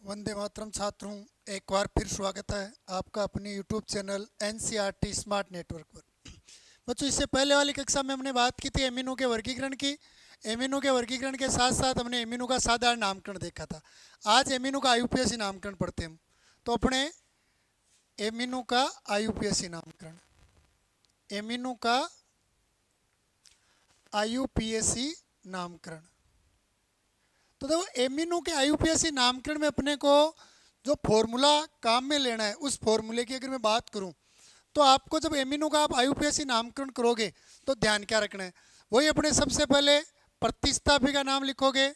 वंदे मातरम छात्रों, एक बार फिर स्वागत है आपका अपने YouTube channel NCERT smart network पर। बच्चों, इससे पहले वाली कक्षा में हमने बात की थी एमिनो के वर्गीकरण की। एमिनो के वर्गीकरण के साथ साथ हमने एमिनो का साधारण नामकरण देखा था। आज एमिनो का आईयूपीएसी नामकरण पढ़ते हैं हम। तो अपने एमिनो का आईयूपीएसी नामकरण, एमिनो का आईयूपीएसी नामकरण। तो देखो, एमिनो के आईयूपीएसी नामकरण में अपने को जो फॉर्मूला काम में लेना है, उस फॉर्मूले की अगर मैं बात करूं, तो आपको जब एमिनो का आप आईयूपीएसी नामकरण करोगे तो ध्यान क्या रखना है। वही अपने सबसे पहले प्रतिस्थापी का नाम लिखोगे,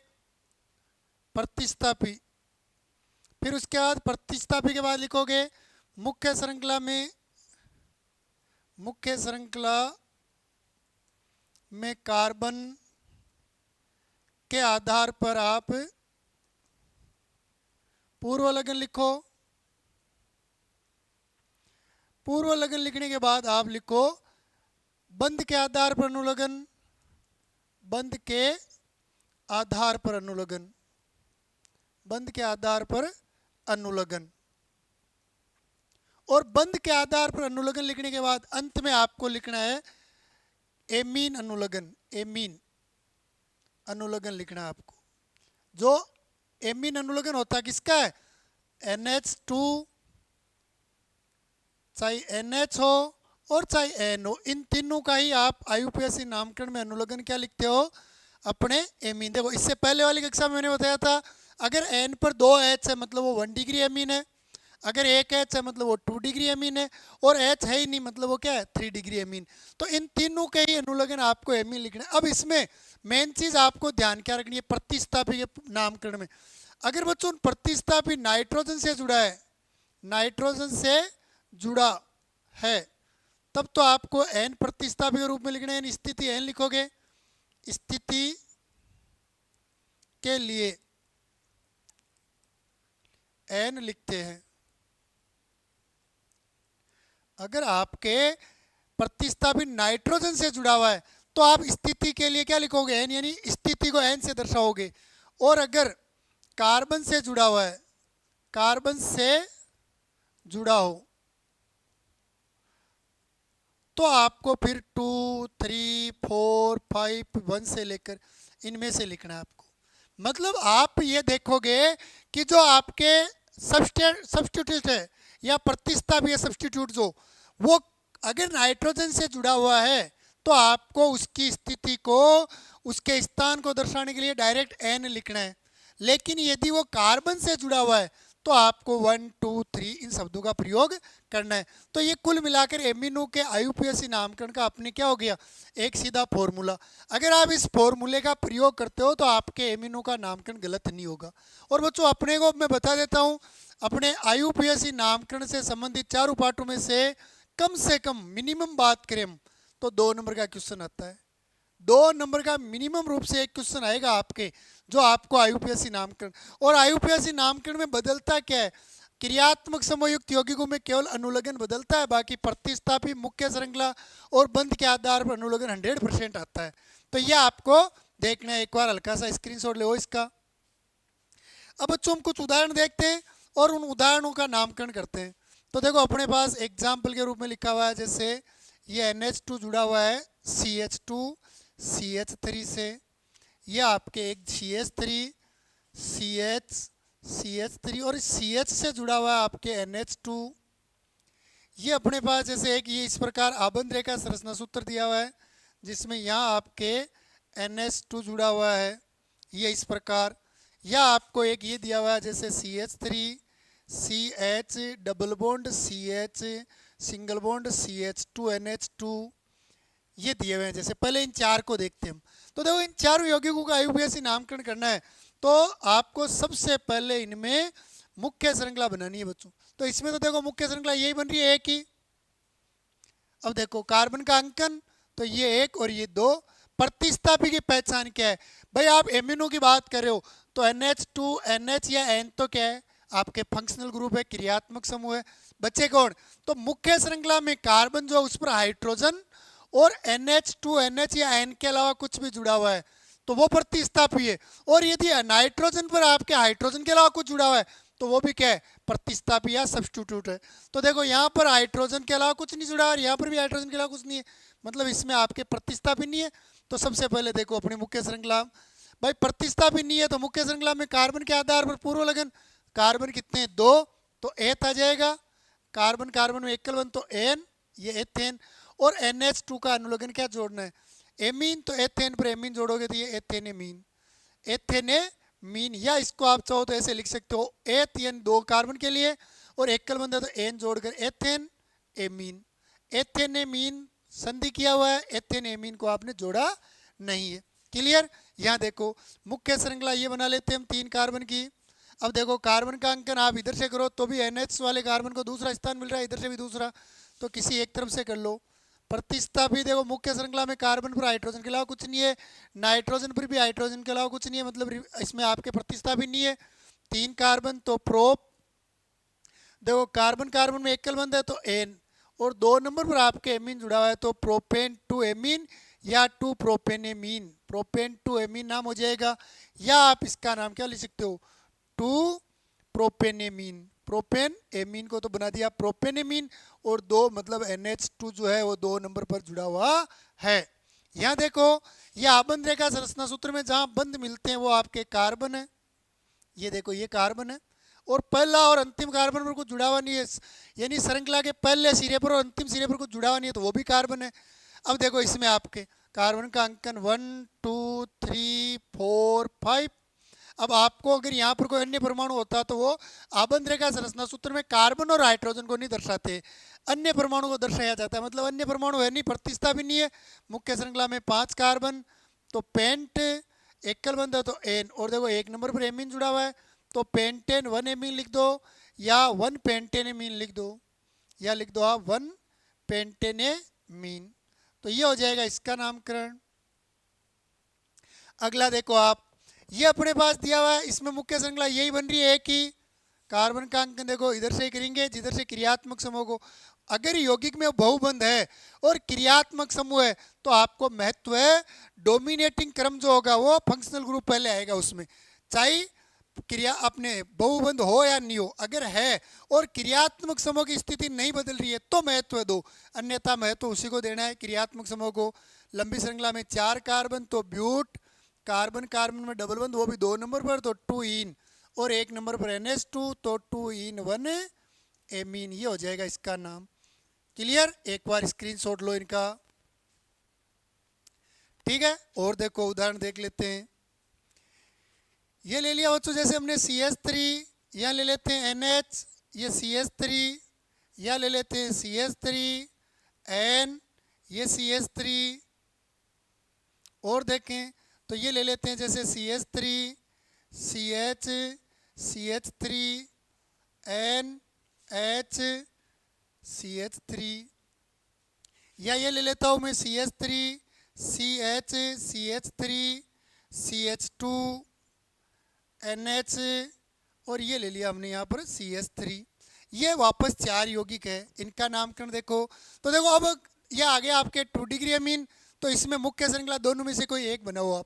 प्रतिस्थापी। फिर उसके बाद प्रतिस्थापी के बाद लिखोगे मुख्य श्रृंखला में, मुख्य श्रृंखला में कार्बन के आधार पर आप पूर्व लगन लिखो। पूर्व लगन लिखने के बाद आप लिखो बंध के आधार पर अनुलगन, बंध के आधार पर अनुलगन, बंध के आधार पर अनुलगन। और बंध के आधार पर अनुलगन लिखने के बाद अंत में आपको लिखना है एमीन अनुलगन, एमीन अनुलगन लिखना है आपको। जो एमीन अनुलगन होता है किसका है? NH2, चाहे NH हो और चाहे N हो, इन तीनों का ही आप आईयूपीएसी नामकरण में अनुलगन क्या लिखते हो? अपने एमीन। देखो, इससे पहले वाली कक्षा में मैंने बताया था, अगर N पर 2 H है मतलब वो 1 डिग्री एमीन है, अगर 1 H है मतलब वो 2 डिग्री एमीन है, और H है ही नहीं मतलब वो क्या है? 3 डिग्री एमीन। तो इन तीनों के ही अनुलगन आपको एमीन लिखना है। अब इसमें मेन चीज आपको ध्यान क्या रखनी है प्रतिस्थापी के नामकरण में। अगर बच्चों प्रतिस्थापी नाइट्रोजन से जुड़ा है, नाइट्रोजन से जुड़ा है, तब तो आपको एन प्रतिस्थापी के रूप में लिखना है। स्थिति एन लिखोगे, स्थिति के लिए एन लिखते हैं। अगर आपके प्रतिस्थापी नाइट्रोजन से जुड़ा हुआ है तो आप स्थिति के लिए क्या लिखोगे? एन, यानी स्थिति को एन से दर्शाओगे। और अगर कार्बन से जुड़ा हुआ है, कार्बन से जुड़ा हो, तो आपको फिर 2, 3, 4, 5, 1 से लेकर इनमें से लिखना है आपको। मतलब आप ये देखोगे कि जो आपके सब्स्टिट्यूट है या प्रतिस्थापी सब्स्टिट्यूट जो, वो अगर नाइट्रोजन से जुड़ा हुआ है तो आपको उसकी स्थिति को, उसके स्थान को दर्शाने के लिए डायरेक्ट एन लिखना है। लेकिन यदि वो कार्बन से जुड़ा हुआ है तो आपको 1, 2, 3 इन शब्दों का प्रयोग करना है। तो ये कुल मिलाकर एमिनो के आईयूपीएसी नामकरण का अपने क्या हो गया? एक सीधा फॉर्मूला। अगर आप इस फॉर्मूले का प्रयोग करते हो तो आपके एमिनो का नामकरण गलत नहीं होगा। और बच्चों, अपने को मैं बता देता हूँ, अपने आईयूपीएसी नामकरण से संबंधित चारों पाठों में से कम मिनिमम बात करें हम तो 2 नंबर का क्वेश्चन आता है। 2 नंबर का मिनिमम रूप से एक क्वेश्चन आएगा आपके, जो आपको आईयूपीएसी नामकरण। और आईयूपीएसी नामकरण में बदलता क्या है? क्रियात्मक समयुक्त यौगिकों में केवल अनुलगन बदलता है, बाकी प्रतिस्थापी, मुख्य श्रृंखला और बंध के आधार पर अनुलगन 100% आता है। तो यह आपको देखना है। एक बार हल्का सा स्क्रीनशॉट ले इसका। अब बच्चों, हम कुछ उदाहरण देखते हैं और उन उदाहरणों का नामकरण करते हैं। तो देखो, अपने पास एग्जाम्पल के रूप में लिखा हुआ है, जैसे ये NH2 जुड़ा हुआ है CH2 CH3 से, यह आपके एक CH3 CH और CH से जुड़ा हुआ है आपके NH2। ये अपने पास जैसे एक ये इस प्रकार आबंध रेखा संरचना सूत्र दिया हुआ है, जिसमें यहाँ आपके NH2 जुड़ा हुआ है, ये इस प्रकार। या आपको एक ये दिया हुआ है जैसे CH3 CH double bond CH single bond CH2 NH2, ये दिए हुए हैं। जैसे पहले इन चार को देखते हैं हम। तो देखो, इन चारों यौगिकों का आईयूपीएसी नामकरण करना है तो आपको सबसे पहले इनमें मुख्य श्रृंखला बनानी है बच्चों। तो इसमें तो देखो मुख्य श्रृंखला यही बन रही है, एक ही। अब देखो कार्बन का अंकन, तो ये 1 और ये 2। प्रतिस्थापी की पहचान क्या है? भाई, आप एमिनो की बात कर रहे हो तो NH2 NH या N तो क्या है? आपके फंक्शनल ग्रुप है, क्रियात्मक समूह है। बच्चे कौन? तो मुख्य श्रृंखला में कार्बन जो उस पर हाइड्रोजन और NH2 NH या N के अलावा कुछ भी जुड़ा हुआ है तो वो प्रतिस्थापी है। और यदि नाइट्रोजन पर आपके हाइड्रोजन के अलावा कुछ जुड़ा हुआ है तो वो भी क्या है, प्रतिस्थापी या सब्स्टिट्यूट है। तो देखो यहाँ पर हाइड्रोजन के अलावा कुछ नहीं जुड़ा और यहाँ पर भी हाइड्रोजन के अलावा कुछ नहीं है, मतलब इसमें आपके प्रतिस्थापी नहीं है। तो सबसे पहले देखो अपनी मुख्य श्रृंखला, भाई प्रतिस्थापी नहीं है तो मुख्य श्रृंखला में कार्बन के आधार पर पूर्व लगन, कार्बन कितने हैं, 2, तो एथ आ जाएगा। कार्बन कार्बन में एकल बंध तो एन, ये एथेन। और NH2 का अनुलग्न क्या जोड़ना है, एमीन, तो एथेन पर एमीन जोड़ोगे तो ये एथेनेमीन, एथेनेमीन। या इसको आप चाहो तो ऐसे लिख सकते हो, एथ यानी 2 कार्बन के लिए और एकल बंध है तो एन जोड़कर एथेन एमीन, एथेनेमीन संधि किया हुआ है, एथेनेमीन को आपने जोड़ा नहीं है। क्लियर। यहाँ देखो मुख्य श्रृंखला ये बना लेते हैं हम 3 कार्बन की। अब देखो कार्बन का अंकन आप इधर से करो तो भी NH वाले कार्बन को दूसरा स्थान मिल रहा है, इधर से भी दूसरा, तो किसी एक तरफ से कर लो। प्रतिस्थापी देखो मुख्य श्रृंखला में कार्बन पर हाइड्रोजन के अलावा कुछ नहीं है, नाइट्रोजन पर भी हाइड्रोजन के अलावा कुछ नहीं है, मतलब इसमें आपके प्रतिस्थापी नहीं है। 3 कार्बन तो प्रोप, देखो कार्बन कार्बन में एकल बंध है तो एन, और 2 नंबर पर आपके एमीन जुड़ा हुआ है तो प्रोपेन टू एमीन या टू प्रोपेनेमीन, प्रोपेन टू एमीन नाम हो जाएगा। या आप इसका नाम क्या लिख सकते हो, टू प्रोपेनेमीन, प्रोपेन एमीन को तो बना दिया प्रोपेनेमीन, और 2 मतलब NH2 जो है वो 2 नंबर पर जुड़ा हुआ है। यहाँ देखो ये आबंध रेखा संरचना सूत्र में जहाँ बंध मिलते हैं वो आपके कार्बन है, ये देखो ये कार्बन है, और पहला और अंतिम कार्बन पर कुछ जुड़ा हुआ नहीं है, यानी श्रृंखला के पहले सिरे पर और अंतिम सिरे पर कुछ जुड़ा हुआ नहीं है तो वो भी कार्बन है। अब देखो इसमें आपके कार्बन का अंकन 1 2 3 4 5। अब आपको अगर यहाँ पर कोई अन्य परमाणु होता तो वो आबंध रेखा संरचना सूत्र में कार्बन और हाइड्रोजन को नहीं दर्शाते, अन्य परमाणु को दर्शाया जाता है, मतलब अन्य परमाणु है नहीं, प्रतिस्थापी नहीं है। मुख्य श्रृंखला में 5 कार्बन तो पेंट, एकल बंध है तो एन, और देखो 1 नंबर पर एमीन जुड़ा हुआ है तो पेंटेन 1 एमीन लिख दो या 1 पेंटेनेमीन लिख दो, या लिख दो आप 1 पेंटेनेमीन, तो ये हो जाएगा इसका नामकरण। अगला देखो आप, ये अपने पास दिया हुआ है, इसमें मुख्य श्रृंखला यही बन रही है एक ही, कार्बन का अंकन देखो इधर से करेंगे जिधर से क्रियात्मक समूह को, अगर यौगिक में बहुबंध है और क्रियात्मक समूह है तो आपको महत्व है डोमिनेटिंग क्रम जो होगा वो फंक्शनल ग्रुप पहले आएगा उसमें, चाहे क्रिया अपने बहुबंध हो या नहीं हो, अगर है और क्रियात्मक समूह की स्थिति नहीं बदल रही है तो महत्व दो, अन्यथा महत्व उसी को देना है क्रियात्मक समूह को। लंबी श्रृंखला में 4 कार्बन तो ब्यूट, कार्बन कार्बन में डबल बंध वो भी 2 नंबर पर तो 2 इन, और 1 नंबर पर NH2 तो 2 इन 1 एमीन, ये हो जाएगा इसका नाम। क्लियर। एक बार स्क्रीनशॉट लो इनका, ठीक है। और देखो उदाहरण देख लेते हैं, ये ले लिया बच्चों, जैसे हमने CH3, यहाँ ले लेते हैं NH, ये CH3, यहाँ ले लेते हैं CH3 N, ये CH3, और देखें तो ये ले लेते हैं जैसे CH3 CH CH3 NH CH3, या ये ले लेता हूँ मैं CH3 CH CH3 CH2 NH, और ये ले लिया हमने यहाँ पर CH3। ये वापस 4 यौगिक है, इनका नामकरण देखो तो देखो अब ये आ गया आपके 2 डिग्री अमीन, तो इसमें मुख्य श्रृंखला दोनों में से कोई एक बनाओ आप,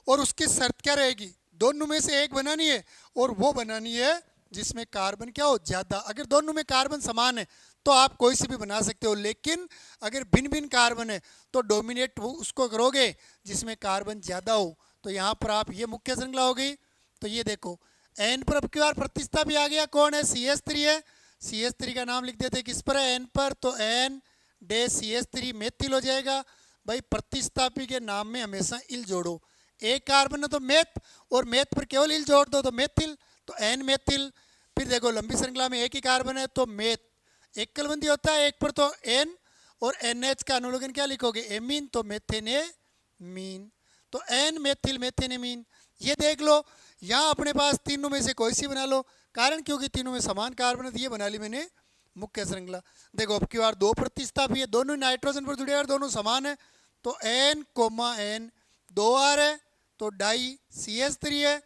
और उसकी शर्त क्या रहेगी, दोनों में से एक बनानी है, और वो बनानी है जिसमें कार्बन क्या हो ज़्यादा। अगर दोनों में कार्बन समान है तो आप कोई से भी बना सकते हो, लेकिन अगर भिन्न भिन्न कार्बन है तो डोमिनेट उसको करोगे जिसमें कार्बन ज़्यादा हो। तो यहाँ पर आप ये मुख्य श्रृंखला हो गई। तो ये देखो एन पर अब की बार प्रतिस्थापी आ गया, कौन है, CH3 है, CH3 का नाम लिख देते किस पर है, एन पर, तो एन डे CH3 मेथिल हो जाएगा। भाई प्रतिस्थापी के नाम में हमेशा इल जोड़ो, एक कार्बन है तो मेथ, और मेथ पर केवल इल जोड़ दो तो मेथिल, तो एन मेथिल। फिर देखो लंबी श्रृंखला में एक ही कार्बन है तो मेथ, एकल बंदी होता है एक पर तो एन, और NH का अनुलग्न क्या लिखोगे, एमीन, तो मेथेनेमीन, तो एन मेथिल मेथेनेमीन। ये देख लो यहाँ अपने पास तीनों में से कोई सी बना लो, कारण क्योंकि तीनों में समान कार्बन है, ये बना ली मैंने मुख्य श्रृंखला। देखो अब की बार 2 प्रतिस्थापी है, दोनों नाइट्रोजन पर जुड़े और दोनों समान है, तो N, N 2 R है तो डाई CH3 है,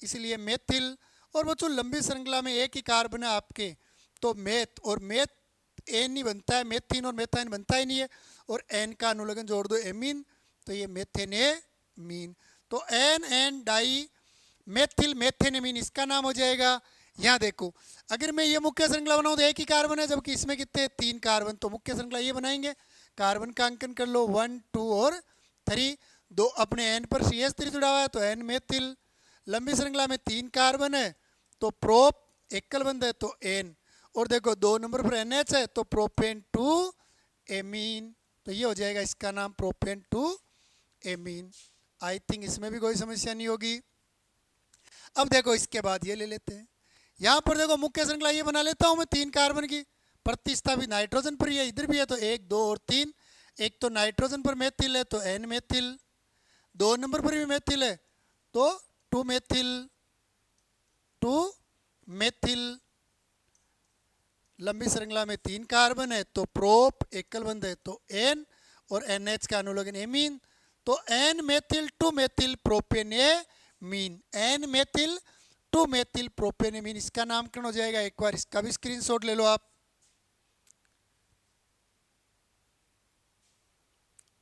इसलिए मेथिल। और बच्चों लंबी श्रृंखला में एक ही कार्बन है आपके तो मेथ, और मेथ एन ही बनता है, मेथिन और मेथाइन बनता ही नहीं है, और एन का अनुलग्न जोड़ दो एमीन, तो ये मेथेनेमीन। तो एन डाई मेथिल मेथेनेमीन इसका नाम हो जाएगा, यहाँ देखो, अगर मैं ये मुख्य श्रृंखला बनाऊँ तो एक ही कार्बन है, जबकि इसमें कितने 3 कार्बन, तो मुख्य श्रृंखला ये बनाएंगे। कार्बन का अंकन कर लो 1 2 और 3। दो अपने एन पर CH3 जुड़ा हुआ है तो एन मेथिल। लंबी श्रृंखला में 3 कार्बन है तो प्रोप एकल बंध है तो एन। और देखो 2 नंबर पर NH है तो प्रोपेन टू एमीन, तो ये हो जाएगा इसका नाम propane two amine. I think इसमें भी कोई समस्या नहीं होगी। अब देखो इसके बाद ये ले लेते हैं। यहाँ पर देखो मुख्य श्रृंखला ये बना लेता हूँ मैं 3 कार्बन की, प्रतिस्थापित नाइट्रोजन पर है, इधर भी है तो 1 2 और 3। एक तो नाइट्रोजन पर मेथिल है तो एन मेथिल, 2 नंबर पर भी मेथिल है तो 2 मेथिल 2 मेथिल। लंबी श्रृंखला में 3 कार्बन है तो प्रोप एकल बंध है तो एन, और NH का अनुलोगन एमीन, तो N methyl 2 methyl propanamine, N methyl 2 methyl propanamine इसका नामकरण हो जाएगा। एक बार इसका भी स्क्रीनशॉट ले लो आप।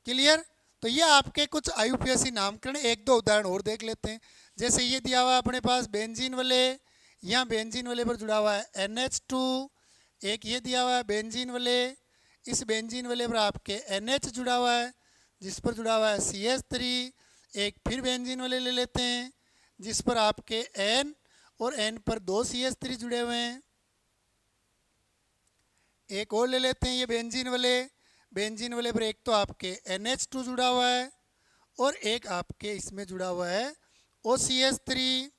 क्लियर? तो ये आपके कुछ IUPAC नामकरण, एक दो उदाहरण और देख लेते हैं। जैसे ये दिया हुआ है अपने पास बेंजीन वाले, यहाँ बेंजीन वाले पर जुड़ा हुआ है NH2। एक ये दिया हुआ है बेंजीन वाले, इस बेंजीन वाले पर आपके NH जुड़ा हुआ है जिस पर जुड़ा हुआ है CH3। एक फिर बेंजीन वाले ले लेते हैं जिस पर आपके N और N पर 2 CH3 जुड़े हुए हैं। एक और ले लेते हैं ये बेंजीन वाले, बेंजीन वाले पर एक तो आपके NH2 जुड़ा हुआ है और एक आपके इसमें जुड़ा हुआ है OCH3।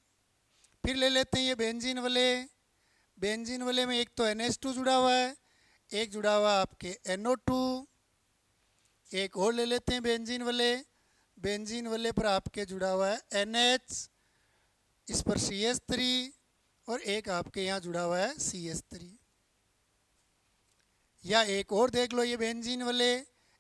फिर ले लेते हैं ये बेंजीन वाले, बेंजीन वाले में एक तो NH2 जुड़ा हुआ है, एक जुड़ा हुआ है आपके NO2। एक और ले लेते हैं बेंजीन वाले, बेंजीन वाले पर आपके जुड़ा हुआ है NH, इस पर CH3 और एक आपके यहाँ जुड़ा हुआ है CH3। या एक और देख लो ये बेंजीन वाले,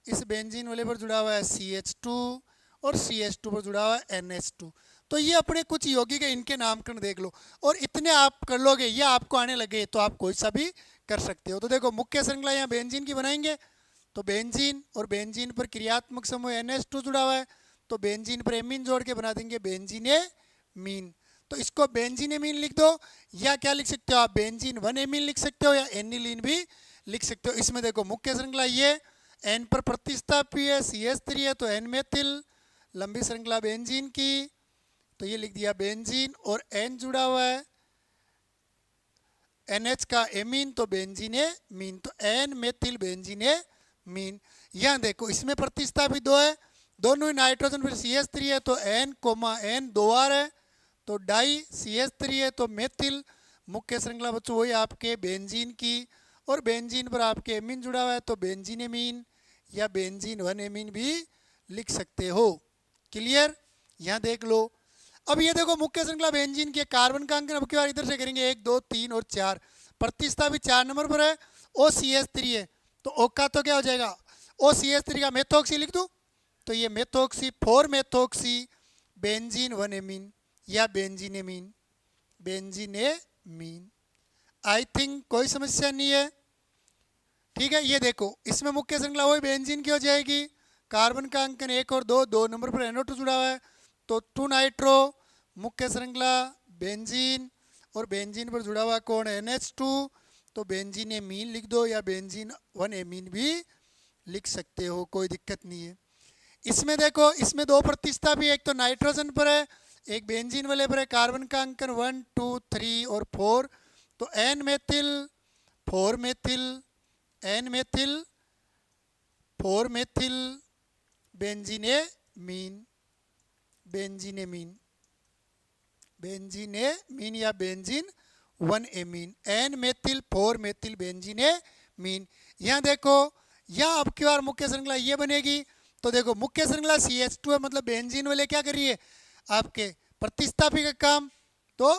इस बेंजीन वाले पर जुड़ा हुआ है CH2 और CH2 पर जुड़ा हुआ है NH2। तो ये अपने कुछ यौगिक है, इनके नामकरण देख लो और इतने आप कर लोगे, ये आपको आने लगे तो आप कोई सा भी कर सकते हो। तो देखो मुख्य श्रृंखला यहाँ बेंजीन की बनाएंगे तो बेंजीन और बेंजीन पर क्रियात्मक समूह NH2 जुड़ा हुआ है तो बेंजीन पर एमीन जोड़ के बना देंगे बेंजीनेमीन। तो इसको बेंजीनेमीन लिख दो, या क्या लिख सकते हो आप बेंजीन 1 एमीन लिख सकते हो, या एनिलीन भी लिख सकते हो। इसमें देखो मुख्य श्रृंखला ये एन पर प्रतिस्थापी है, CH3 है तो एन मेथिल। लंबी श्रृंखला बेंजीन की तो ये लिख दिया बेंजीन और एन जुड़ा हुआ है, NH का एमीन तो बेंजीनेमीन, तो एन मेथिल बेंजीनेमीन। यहाँ देखो इसमें प्रतिस्थापित 2 है, दोनों ही नाइट्रोजन फिर CH3 है तो N, N 2 बार है तो डाई, CH3 है तो मेथिल। मुख्य श्रृंखला बच्चों वही आपके बेंजीन की, और बेंजीन पर आपके एमीन जुड़ा हुआ है तो बेंजीनेमीन या बेंजीन 1 एमीन भी लिख सकते हो। क्लियर? यहाँ देख लो। अब ये देखो मुख्य श्रृंखला बेंजीन के कार्बन का अंकन अब की बार इधर से करेंगे 1 2 3 और 4। प्रतिस्थापित 4 नंबर पर है OCH3 है तो O का तो क्या हो जाएगा, OCH3 का मेथोक्सी लिख दूं तो ये मेथोक्सी 4 मेथोक्सी बेंजीन 1 एमीन या बेंजीनेमीन, बेंजीनेमीन। आई थिंक कोई समस्या नहीं है। ठीक है, ये देखो इसमें मुख्य श्रृंखला वही बेंजीन की हो जाएगी। कार्बन का अंकन 1 और 2, 2 नंबर पर NO2 जुड़ा हुआ है तो 2 नाइट्रो। मुख्य श्रृंखला बेंजीन और बेंजीन पर जुड़ा हुआ कौन है NH2 तो बेंजीनेमीन लिख दो या बेंजीन 1 एमीन भी लिख सकते हो, कोई दिक्कत नहीं है। इसमें देखो इसमें 2 प्रतिस्थापी, एक तो नाइट्रोजन पर है एक बेंजीन वाले पर है। कार्बन का अंकन 1 2 3 और 4 तो N methyl 4 methyl N methyl 4 methyl benzenamine, benzenamine, benzenamine या benzene 1 amine, N methyl 4 methyl benzenamine. यहाँ देखो यहाँ अब की बार मुख्य श्रृंखला ये बनेगी तो देखो मुख्य श्रृंखला CH2 है, मतलब बेंजीन वाले क्या कर रही है आपके प्रतिस्थापी का काम, तो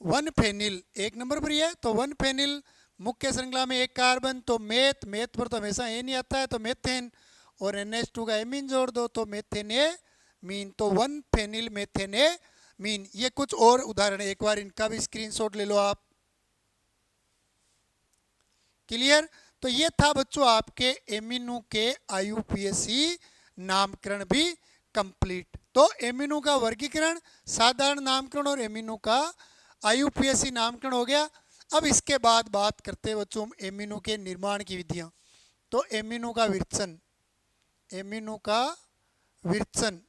1 फेनिल 1 नंबर पर ही है तो 1 फेनिल। मुख्य श्रृंखला में एक कार्बन तो मेथ, मेथ पर तो हमेशा एन ही आता है तो मेथेन, और NH2 का एमीन जोड़ दो तो मेथेनेमीन, तो 1 फेनिल मेथेनेमीन। ये कुछ और उदाहरण है, एक बार इनका भी स्क्रीनशॉट ले लो आप। क्लियर? तो ये था बच्चों आपके एमिनो के IUPAC नामकरण भी कंप्लीट। तो एमिनो का वर्गीकरण, साधारण नामकरण और एमिनो का IUPAC नामकरण हो गया। अब इसके बाद बात करते हैं बच्चों एमिनो के निर्माण की विधियां। तो एमिनो का विरचन, एमिनो का विरचन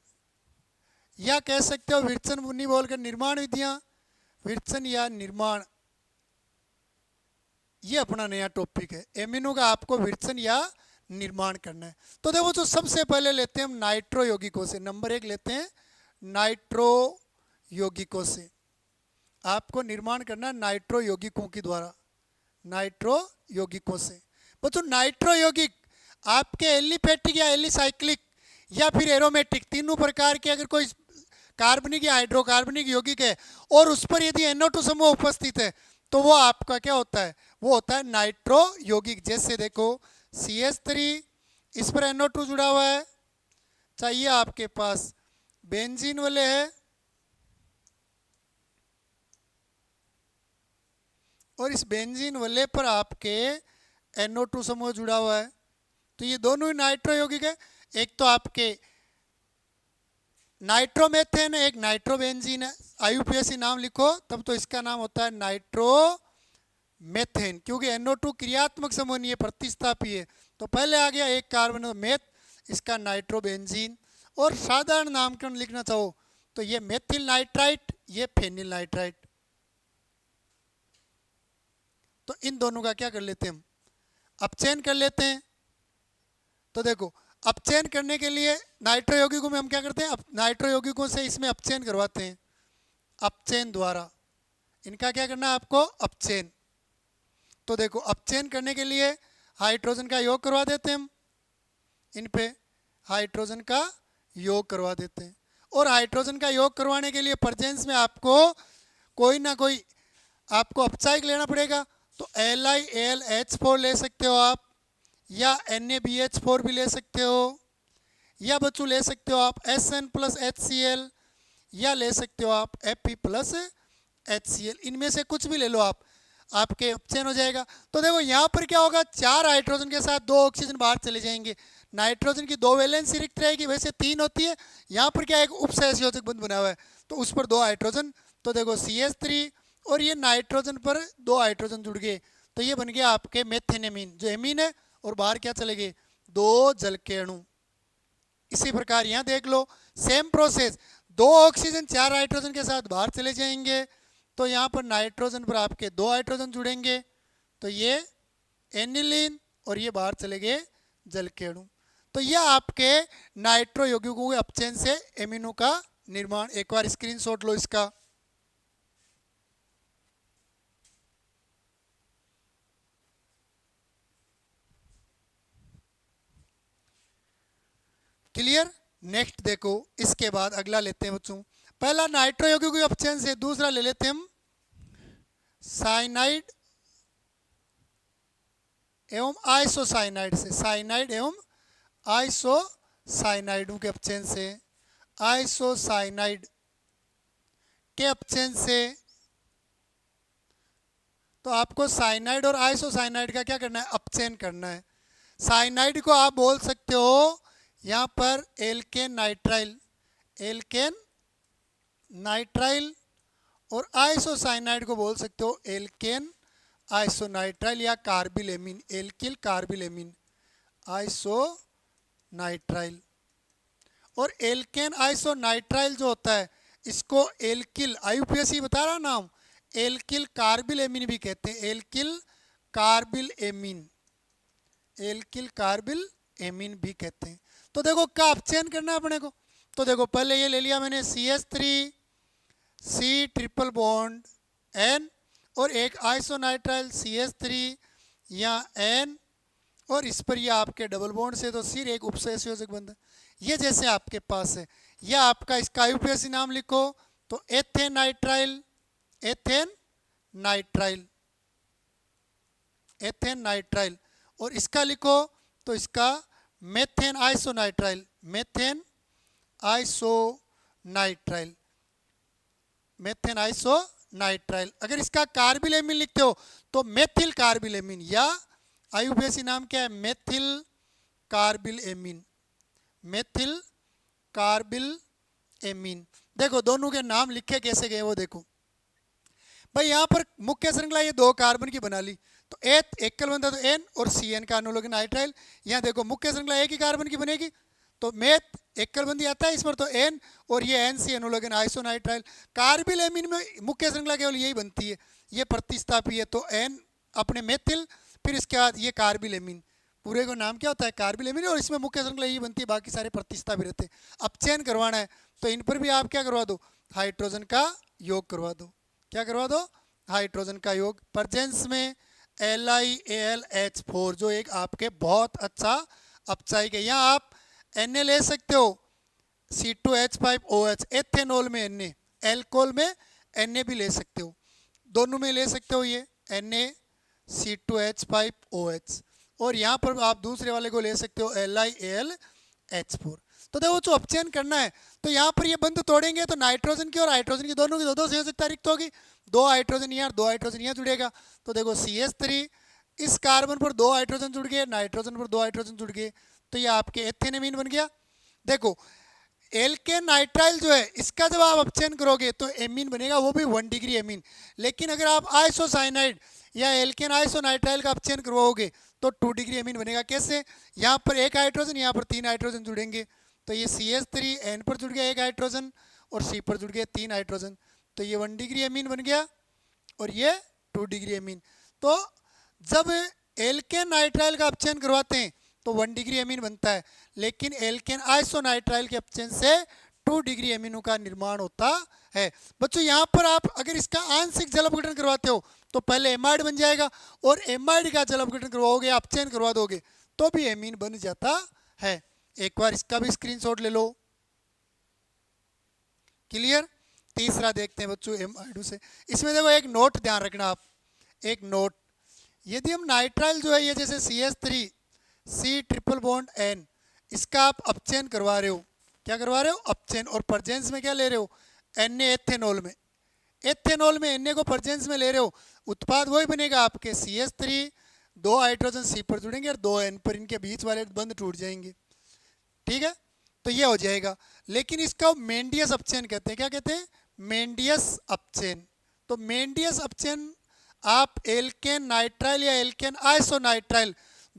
या कह सकते हो विरचन नहीं बोलकर निर्माण विधियां, विरचन या निर्माण, ये अपना नया टॉपिक है। एमिनो का आपको विरचन या निर्माण करना है। तो देखो जो सबसे पहले लेते हैं हम नाइट्रो यौगिकों से, नंबर 1 लेते हैं नाइट्रो यौगिकों से। आपको निर्माण करना है नाइट्रो यौगिकों के द्वारा, नाइट्रो यौगिकों से। बच्चों नाइट्रो यौगिक आपके एलिफेटिक या एलिसाइक्लिक या फिर एरोमेटिक तीनों प्रकार के अगर कोई कार्बनिक या हाइड्रोकार्बनिक यौगिक है और उस पर यदि NO2 समूह उपस्थित है तो वो आपका क्या होता है, वो होता है नाइट्रो यौगिक। जैसे देखो CH3, इस पर NO2 जुड़ा हुआ है, चाहिए आपके पास बेंजीन वाले है और इस बेंजीन वाले पर आपके NO2 समूह जुड़ा हुआ है, तो ये दोनों ही नाइट्रो यौगिक है। एक तो आपके नाइट्रोमेथेन है, एक नाइट्रोबेंजीन है। IUPAC नाम लिखो तब तो इसका नाम होता है नाइट्रोमेथेन, क्योंकि NO2 क्रियात्मक समूह नहीं है, प्रतिस्थापी है। तो पहले आ गया एक कार्बन मेथ, इसका नाइट्रोबेंजीन। और साधारण नामकरण लिखना चाहो तो ये मेथिल नाइट्राइट, ये फेनिल नाइट्राइट। तो इन दोनों का क्या कर लेते हैं हम, अपचयन कर लेते हैं। तो देखो अपचयन करने के लिए नाइट्रो यौगिकों में हम क्या करते हैं, नाइट्रो यौगिकों से इसमें अपचयन करवाते हैं, अपचयन द्वारा। इनका क्या करना है आपको, अपचयन। तो देखो अपचयन करने के लिए हाइड्रोजन का योग करवा देते हैं हम, इन पे हाइड्रोजन का योग करवा देते हैं। और हाइड्रोजन का योग करवाने के लिए प्रेजेंस में आपको कोई ना कोई आपको अपचायक लेना पड़ेगा। तो LiAlH4 ले सकते हो आप, या NaBH4 भी ले सकते हो, या बच्चों ले सकते हो आप SN प्लस HCl, या ले सकते हो आप Fe प्लस HCl। इनमें से कुछ भी ले लो आप, आपके अपचयन हो जाएगा। तो देखो यहाँ पर क्या होगा, 4 हाइड्रोजन के साथ 2 ऑक्सीजन बाहर चले जाएंगे। नाइट्रोजन की 2 वैलेंसी रिक्त रहेगी, वैसे 3 होती है। यहाँ पर क्या एक उपसहसंयोजक बंध बना हुआ है, तो उस पर 2 हाइड्रोजन। तो देखो CH3 और ये नाइट्रोजन पर 2 हाइड्रोजन जुड़ गए, तो ये बन गया आपके मेथेनेमीन, जो एमीन है, और बाहर क्या चले गए, 2 जल के अणु। इसी प्रकार यहाँ देख लो सेम प्रोसेस, 2 ऑक्सीजन 4 हाइड्रोजन के साथ बाहर चले जाएंगे, तो यहाँ पर नाइट्रोजन पर आपके 2 हाइड्रोजन जुड़ेंगे, तो ये एनिलीन, और ये बाहर चले गए जल के अणु। तो यह आपके नाइट्रो यौगिकों के अपचयन से एमिनो का निर्माण। एक बार स्क्रीनशॉट लो इसका। क्लियर। नेक्स्ट देखो, इसके बाद अगला लेते हैं बच्चों, पहला नाइट्रो यौगिकों के अपचयन से, दूसरा ले लेते हैं हम साइनाइड एवं आइसोसाइनाइड से। साइनाइड एवं आइसोसाइनाइडों के अपचयन से, आइसोसाइनाइड के अपचयन से। तो आपको साइनाइड और आइसोसाइनाइड का क्या करना है, अपचयन करना है। साइनाइड को आप बोल सकते हो यहाँ पर एल्केन नाइट्राइल, एल्केन नाइट्राइल, और आइसोसाइनाइड को बोल सकते हो एल्केन आइसोनाइट्राइल या carbyl amine, alkyl carbyl amine, isonitrile. और एल्केन आइसोनाइट्राइल जो होता है इसको एल्किल, IUPAC बता रहा नाम, एल्किल कार्बिल एमीन भी कहते हैं, alkyl carbyl amine, alkyl carbyl amine भी कहते हैं। तो देखो क्या अपचयन करना है अपने को। तो देखो पहले ये ले लिया मैंने CH3 C triple bond N, और एक आइसोनाइट्राइल CH3 या N, और इस पर ये आपके डबल बॉन्ड से तो सिर एक उपसहसंयोजक बंध। ये जैसे आपके पास है, यह आपका इसका IUPAC नाम लिखो तो ethane nitrile, ethane nitrile, ethane nitrile. और इसका लिखो तो इसका मेथेन आइसोनाइट्राइल, मेथेन आइसोनाइट्राइल, मेथेन आइसोनाइट्राइल। अगर इसका कार्बिल एमीन लिखते हो तो मेथिल कार्बिल एमीन, या IUPAC नाम क्या है, methyl carbyl amine, methyl carbyl amine. देखो दोनों के नाम लिखे कैसे गए वो देखो। भाई यहाँ पर मुख्य श्रृंखला ये 2 कार्बन की बना ली, तो एथ एकल बनता तो एन और सी एन का अनुलोगन नाइट्राइल। यहाँ देखो मुख्य श्रृंखला एक ही कार्बन की बनेगी, तो मेथ एकल बंदी आता है इस पर, तो एन और ये एन सी अनुलोगन आइसोनाइट्राइल। कार्बिल एमीन में मुख्य श्रृंखला केवल यही बनती है, ये प्रतिस्थापी है, तो एन अपने मेथिल, फिर इसके बाद ये कार्बिल एमीन, पूरे का नाम क्या होता है कार्बिल एमीन, और इसमें मुख्य श्रृंखला यही बनती है, बाकी सारे प्रतिस्थापी रहते हैं। अब चयन करवाना है तो इन पर भी आप क्या करवा दो, हाइड्रोजन का योग करवा दो। क्या करवा दो, हाइड्रोजन का योग। प्रजेंस में LiAlH4 जो एक आपके बहुत अच्छा अपचायक है। यहाँ आप Na ले सकते हो, C2H5OH, एथेनॉल में Na, एल्कोहल में Na भी ले सकते हो, दोनों में ले सकते हो ये NaC2H5OH, और यहाँ पर आप दूसरे वाले को ले सकते हो LiAlH4। तो देखो जो अपचयन करना है, तो यहाँ पर ये बंध तोड़ेंगे तो नाइट्रोजन की और हाइड्रोजन की दोनों की दो संयोजकता रिक्त होगी, 2 हाइड्रोजन यहाँ 2 हाइड्रोजन यहाँ जुड़ेगा। तो देखो CH3, इस कार्बन पर 2 हाइड्रोजन जुड़ गए, नाइट्रोजन पर 2 हाइड्रोजन जुड़ गए, तो ये आपके एथेनेमीन बन गया। देखो एल्केन नाइट्राइल जो है इसका जब आप अपचयन करोगे तो एमीन बनेगा, वो भी 1 डिग्री एमीन। लेकिन अगर आप आइसोसाइनाइड या एल्केन आइसोनाइट्राइल का अपचयन करवाओगे तो 2 डिग्री एमीन बनेगा। कैसे, यहाँ पर 1 हाइड्रोजन, यहाँ पर 3 हाइड्रोजन जुड़ेंगे, तो ये CH3 N पर जुड़ गया 1 हाइड्रोजन और C पर जुड़ गया 3 हाइड्रोजन, तो ये 1 डिग्री एमीन बन गया और ये 2 डिग्री एमीन। तो जब एल्केन नाइट्राइल का अपचयन करवाते हैं तो 1 डिग्री एमीन बनता है, लेकिन एल्केन आइसोनाइट्राइल के अपचयन से 2 डिग्री एमीनों का निर्माण होता है। बच्चों यहाँ पर आप अगर इसका आंशिक जल अपघटन करवाते हो तो पहले एमाइड बन जाएगा, और एमाइड का जल अपघटन करवाओगे, अपचयन करवा दोगे तो भी एमीन बन जाता है। एक बार इसका भी स्क्रीनशॉट ले लो। क्लियर। तीसरा देखते हैं बच्चों एमाइड से। इसमें देखो एक नोट ध्यान रखना आप, एक नोट, यदि हम नाइट्राइल जो है ये जैसे CH3 C triple bond N, इसका आप अपचयन करवा रहे हो, क्या करवा रहे हो, अपचयन, और प्रजेंस में क्या ले रहे हो, Na एथेनॉल में, एथेनॉल में Na को प्रजेंस में ले रहे हो, उत्पाद वही बनेगा आपके CH3, 2 हाइड्रोजन C पर जुड़ेंगे और 2 N पर, इनके बीच वाले बंध टूट जाएंगे, ठीक है, तो ये हो जाएगा। लेकिन इसका मेंडियस अपचयन कहते हैं, क्या कहते हैं, मेंडियस अपचयन। तो मेंडियस अपचयन आप एल्केन नाइट्राइल या एल्केन आइसोनाइट्राइल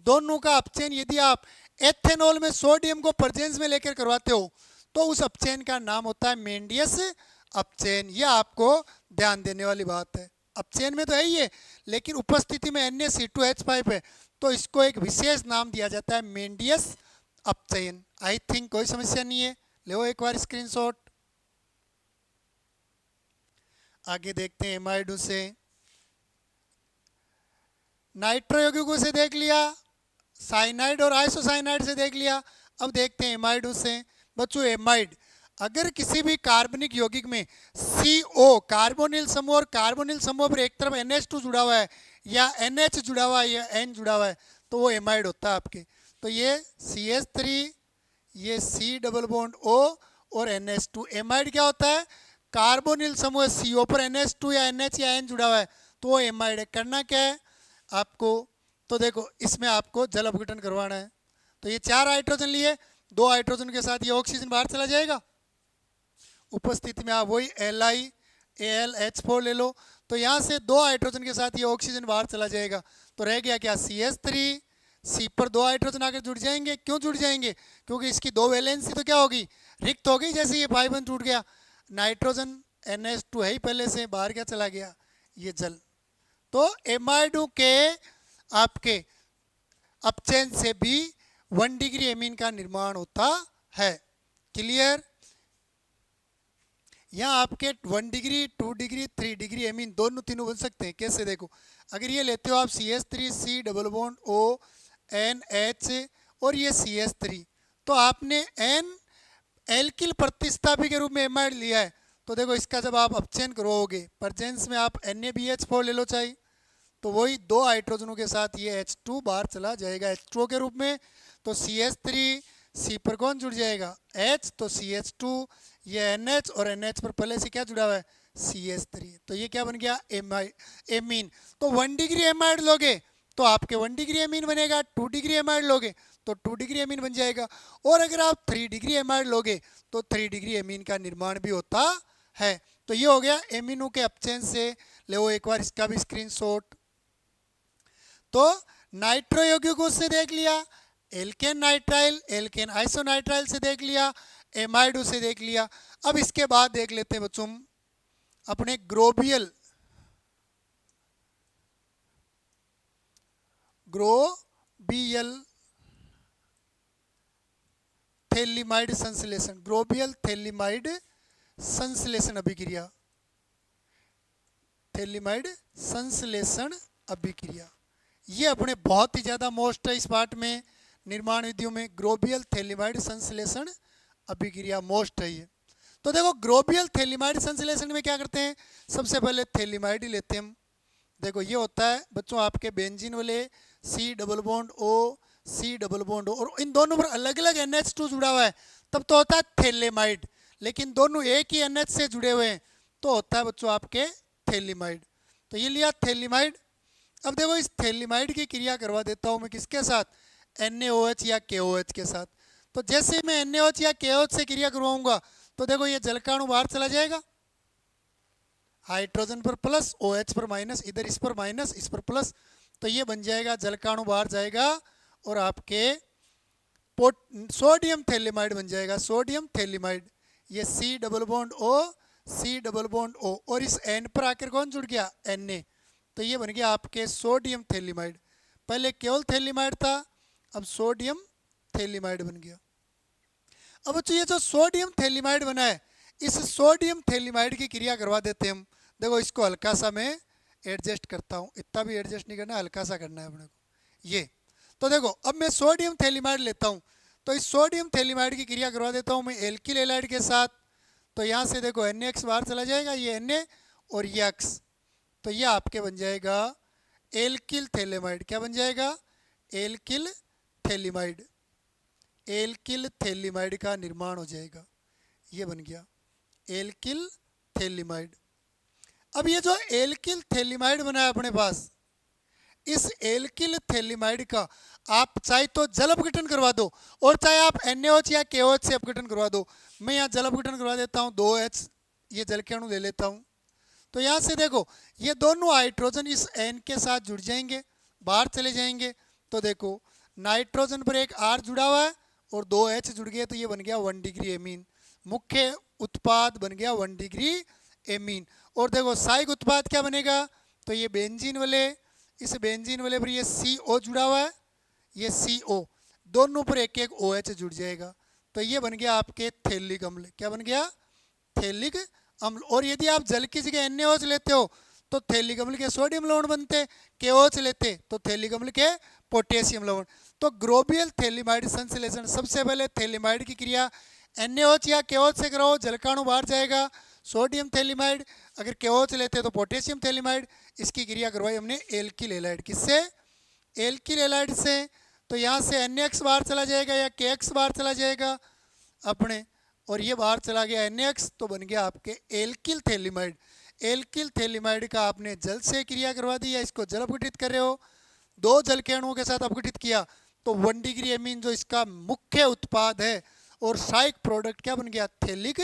दोनों का अपचयन यदि आप एथेनॉल में सोडियम को प्रजेंस में लेकर करवाते हो तो उस अपचयन का नाम होता है मेंडियस अपचयन। यह आपको ध्यान देने वाली बात है। अपचयन में तो है ही है, लेकिन उपस्थिति में NaC2H5 है तो इसको एक विशेष नाम दिया जाता है मेंडियस अपचयन। आई थिंक कोई समस्या नहीं है, लो एक बार स्क्रीनशॉट। आगे देखते हैं एमाइडों से। नाइट्रो यौगिकों से देख लिया, साइनाइड और आइसोसाइनाइड से देख लिया, अब देखते हैं एमाइडों से। बच्चों एमाइड, अगर किसी भी कार्बनिक यौगिक में CO कार्बोनिल समूह और कार्बोनिल समूह पर एक तरफ NH2 जुड़ा हुआ है या NH जुड़ा हुआ है या N जुड़ा हुआ है तो वो एमाइड होता है आपके। तो ये CH3, ये C डबल बॉन्ड O और NH2, एमाइड क्या होता है, कार्बोनिल समूह CO पर NH2 या NH या N जुड़ा हुआ है तो वो एमाइड है। करना क्या है आपको, तो देखो इसमें आपको जल अपघटन करवाना है। तो ये 4 हाइड्रोजन लिए, 2 हाइड्रोजन के साथ ये ऑक्सीजन बाहर चला जाएगा, उपस्थिति में आप वही LiAlH4 ले लो, तो यहाँ से 2 हाइड्रोजन के साथ ये ऑक्सीजन बाहर चला जाएगा, तो रह गया क्या CH3, C पर 2 हाइड्रोजन आकर जुड़ जाएंगे। क्यों जुड़ जाएंगे, क्योंकि इसकी 2 वैलेंसी तो क्या होगी, रिक्त होगी, जैसे ये 5 टूट गया, नाइट्रोजन NH2 है ही पहले से, बाहर क्या चला गया, ये जल। तो एमाइडों के आपके अपचयन से भी 1 डिग्री एमीन का निर्माण होता है। क्लियर। यहाँ आपके 1 डिग्री, 2 डिग्री, 3 डिग्री एमीन दोनों तीनों बन सकते हैं। कैसे, देखो अगर ये लेते हो आप CH3 C double bond O NH और ये CH3, तो आपने N एल्किल प्रतिस्थापी के रूप में एमाइड लिया है, तो देखो इसका जब आप अपचयन करोगे प्रजेंस में आप NaBH4 ले लो चाहिए, तो वही 2 हाइड्रोजनों के साथ ये H2 बाहर चला जाएगा H2O के रूप में। तो CH3 C पर कौन जुड़ जाएगा, H, तो CH2, ये NH और NH पर पहले से क्या जुड़ा हुआ है, CH3, तो ये क्या बन गया, एमीन। तो 1 डिग्री एमाइड लोगे तो आपके 1 डिग्री एमीन बनेगा, 2 डिग्री एमाइड लोगे तो 2 डिग्री एमीन बन जाएगा, और अगर आप 3 डिग्री एमाइड लोगे तो 3 डिग्री एमीन का निर्माण भी होता है। तो ये हो गया एमीनों के अपचयन से ले वो एक बार इसका भी स्क्रीनशॉट। तो नाइट्रो यौगिकों से देख लिया, एल्केन नाइट्राइल, एल्केन आइसोनाइट्राइल से देख लिया, एमाइडो से देख लिया। अब इसके बाद देख लेते हैं बच्चों अपने ग्लोबियल थैलीमाइड संश्लेषण, ग्लोबियल थैलीमाइड संश्लेषण अभिक्रिया, थैलीमाइड संश्लेषण अभिक्रिया। ये अपने बहुत ही ज़्यादा मोस्ट है इस पार्ट में, निर्माण विधियों में ग्लोबियल थैलीमाइड संश्लेषण अभिक्रिया मोस्ट है ये। तो देखो ग्लोबियल थैलीमाइड संश्लेषण में क्या करते हैं, सबसे पहले थैलीमाइड ही लेते हैं हम। देखो ये होता है बच्चों आपके बेंजीन वाले C double bond O, C double bond O, और इन दोनों पर अलग अलग NH2 जुड़ा हुआ है तब तो होता है थैलेमाइड, लेकिन दोनों एक ही NH से जुड़े हुए हैं तो होता है बच्चों आपके थैलीमाइड। तो ये लिया थैलीमाइड। अब देखो इस थैलीमाइड की क्रिया करवा देता हूँ मैं किसके साथ, NaOH या KOH के साथ। तो जैसे ही मैं NaOH या KOH से क्रिया करवाऊंगा तो देखो ये जलकाणु बाहर चला जाएगा, हाइड्रोजन पर प्लस, OH पर माइनस, इधर इस पर माइनस इस पर प्लस, तो ये बन जाएगा जलकाणु बाहर जाएगा और आपके सोडियम थैलेमाइड बन जाएगा, सोडियम थैलेमाइड। ये C double bond O, C double bond O, और इस N पर आकर कौन जुड़ गया, Na, तो ये बन गया आपके सोडियम थैलेमाइड। पहले केवल थैलेमाइड था, अब सोडियम थैलेमाइड बन गया। अब बच्चों ये जो सोडियम थैलेमाइड बना है, इस सोडियम थैलेमाइड की क्रिया करवा देते हैं हम। देखो इसको हल्का सा मैं एडजस्ट करता हूँ, इतना भी एडजस्ट नहीं करना, हल्का सा करना है अपने को ये। तो देखो अब मैं सोडियम थैलेमाइड लेता हूँ, तो इस सोडियम थैलेमाइड की क्रिया करवा देता हूँ मैं एल्किल हैलाइड के साथ। तो यहाँ से देखो NaX बाहर चला जाएगा, ये Na और ये X, तो ये आपके बन जाएगा एल्किल थैलेमाइड। क्या बन जाएगा, एल्किल थैलेमाइड, एल्किल थैलेमाइड का निर्माण हो जाएगा, ये बन गया एल्किल थैलेमाइड। अब ये जो एल्किल थैलेमाइड बना है अपने पास, इस एल्किल थैलेमाइड का आप चाहे तो जल अपघटन करवा दो और चाहे आप NaOH या KOH से अपघटन करवा दो। मैं यहाँ जल अपघटन करवा देता हूँ, 2H ये जल के अणु ले लेता हूँ। तो यहाँ से देखो ये दोनों हाइड्रोजन इस N के साथ जुड़ जाएंगे, बाहर चले जाएंगे। तो देखो नाइट्रोजन पर एक R जुड़ा हुआ है और 2H जुड़ गए, तो ये बन गया 1 डिग्री एमीन, मुख्य उत्पाद बन गया 1 डिग्री एमीन। और देखो सहायक उत्पाद क्या बनेगा, तो ये बेंजीन वाले, इस बेंजीन वाले पर ये CO जुड़ा हुआ है, ये CO, दोनों पर एक एक OH जुड़ जाएगा, तो ये बन गया आपके थैलिक अम्ल। क्या बन गया, थैलिक अम्ल। और यदि आप जल की जगह NaOH लेते हो तो थैलिक अम्ल के सोडियम लवण बनते, KOH लेते तो थैलिक अम्ल के पोटेशियम लवण। तो ग्लोबियल थैलेमाइड संश्लेषण, सबसे पहले थैलेमाइड की क्रिया NaOH या KOH से कराओ, जलकाणु बाहर जाएगा सोडियम थैलेमाइड, अगर KOH लेते तो पोटेशियम थैलेमाइड। इसकी क्रिया करवाई हमने एल्किल हैलाइड, किससे, एल्किल हैलाइड से। तो यहाँ से NaX बाहर चला जाएगा या KX बाहर चला जाएगा अपने, और ये बाहर चला गया NaX, तो बन गया आपके एल्किल थैलेमाइड। एल्किल थैलेमाइड का आपने जल से क्रिया करवा दी या इसको जल अपघटित कर रहे हो, 2 जल के अणुओं के साथ अपघटित किया तो 1 डिग्री एमीन जो इसका मुख्य उत्पाद है और सहायक प्रोडक्ट क्या बन गया, थैलिक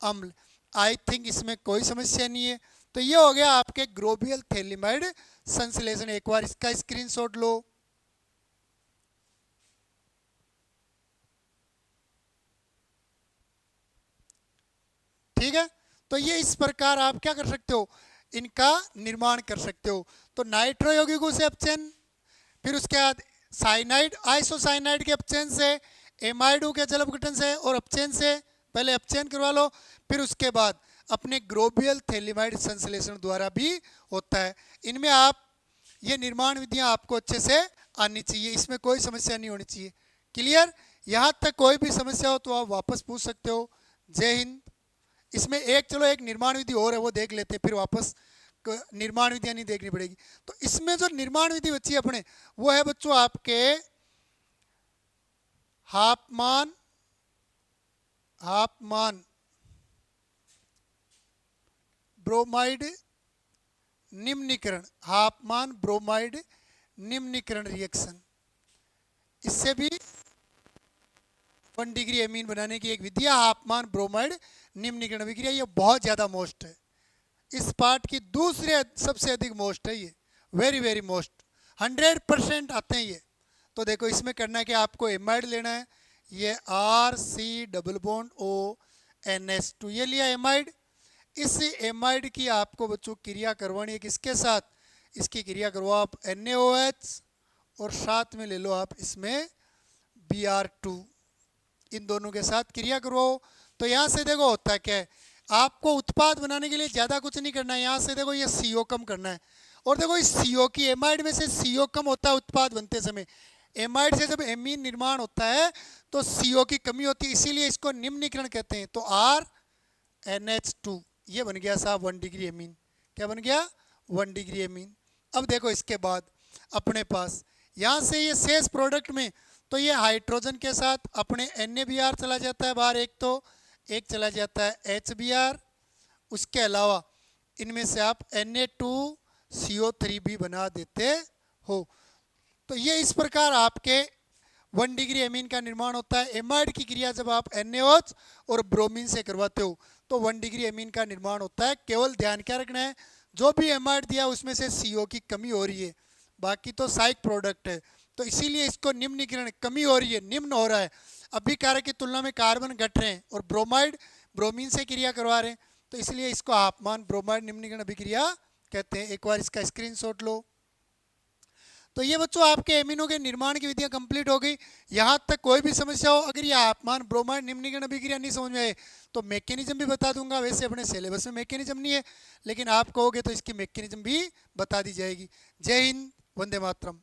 अम्ल। आई थिंक इसमें कोई समस्या नहीं है। तो ये हो गया आपके ग्लोबियल थैलेमाइड संश्लेषण। एक बार इसका स्क्रीनशॉट लो। ठीक है, तो ये इस प्रकार आप क्या कर सकते हो, इनका निर्माण कर सकते हो। तो नाइट्रो यौगिकों से अपचयन, फिर उसके बाद साइनाइड आइसोसाइनाइड के अपचयन से, एमाइडो के जल अपघटन से और अपचयन से, पहले अपचयन करवा लो, फिर उसके बाद अपने ग्लोबियल थैलेमाइड संश्लेषण द्वारा भी होता है। इनमें आप ये निर्माण विधियां आपको अच्छे से आनी चाहिए, इसमें कोई समस्या नहीं होनी चाहिए। क्लियर, यहाँ तक कोई भी समस्या हो तो आप वापस पूछ सकते हो। जय हिंद। इसमें चलो एक निर्माण विधि और है वो देख लेते, फिर वापस निर्माण विधियां नहीं देखनी पड़ेगी। तो इसमें जो निर्माण विधि बची है अपने, वो है बच्चों आपके हाफमान ब्रोमाइड निम्नीकरण, हाफमान ब्रोमाइड निम्नीकरण रिएक्शन। इससे भी 1 डिग्री एमीन बनाने की एक विधि है हाफमान ब्रोमाइड निम्नीकरण विक्रिया। ये बहुत ज़्यादा मोस्ट है, इस पार्ट की दूसरे सबसे अधिक मोस्ट है ये, वेरी वेरी मोस्ट, 100% आते हैं ये। तो देखो इसमें करना है कि आपको एमाइड लेना है, ये RC double bond O NH2 ये लिया एमाइड। इस एमाइड की आपको बच्चों क्रिया करवानी है किसके साथ, इसकी क्रिया करवाओ आप NaOH और साथ में ले लो आप इसमें Br2, इन दोनों के साथ क्रिया करवाओ। तो यहाँ से देखो होता है क्या है, आपको उत्पाद बनाने के लिए ज़्यादा कुछ नहीं करना है। यहाँ से देखो ये CO कम करना है, और देखो इस CO की, एमाइड में से CO कम होता है उत्पाद बनते समय। एमाइड से जब एमीन निर्माण होता है तो CO की कमी होती है, इसीलिए इसको निम्नीकरण कहते हैं। तो RNH2 ये बन गया साहब 1 डिग्री एमीन। क्या बन गया, 1 डिग्री एमीन। अब देखो इसके बाद अपने पास यहाँ से ये शेष प्रोडक्ट में, तो ये हाइड्रोजन के साथ अपने NaBr चला जाता है बाहर, एक चला जाता है HBr। उसके अलावा इनमें से आप Na2CO3 भी बना देते हो। तो ये इस प्रकार आपके 1 डिग्री एमीन का निर्माण होता है। एमाइड की क्रिया जब आप NaOH और ब्रोमीन से करवाते हो तो 1 डिग्री एमीन का निर्माण होता है। केवल ध्यान क्या रखना है, जो भी एमाइड दिया उसमें से CO की कमी हो रही है, बाकी तो सहायक प्रोडक्ट है, तो इसीलिए इसको निम्नीकरण, कमी हो रही है, निम्न हो रहा है। अभिकारक की तुलना में कार्बन घट रहे हैं और ब्रोमाइड ब्रोमीन से क्रिया करवा रहे हैं, तो इसलिए इसको आपमान ब्रोमाइड निम्नीकरण अभिक्रिया कहते हैं। एक बार इसका स्क्रीनशॉट लो। तो ये बच्चों आपके एमिनो के निर्माण की विधियां कंप्लीट हो गई। यहाँ तक कोई भी समस्या हो, अगर ये आपमान ब्रोमाइड निम्नीकरण अभिक्रिया नहीं समझ में आए तो मैकेनिज्म भी बता दूंगा। वैसे अपने सिलेबस में मैकेनिज्म नहीं है, लेकिन आप कहोगे तो इसकी मैकेनिज्म भी बता दी जाएगी। जय हिंद, वंदे मातरम।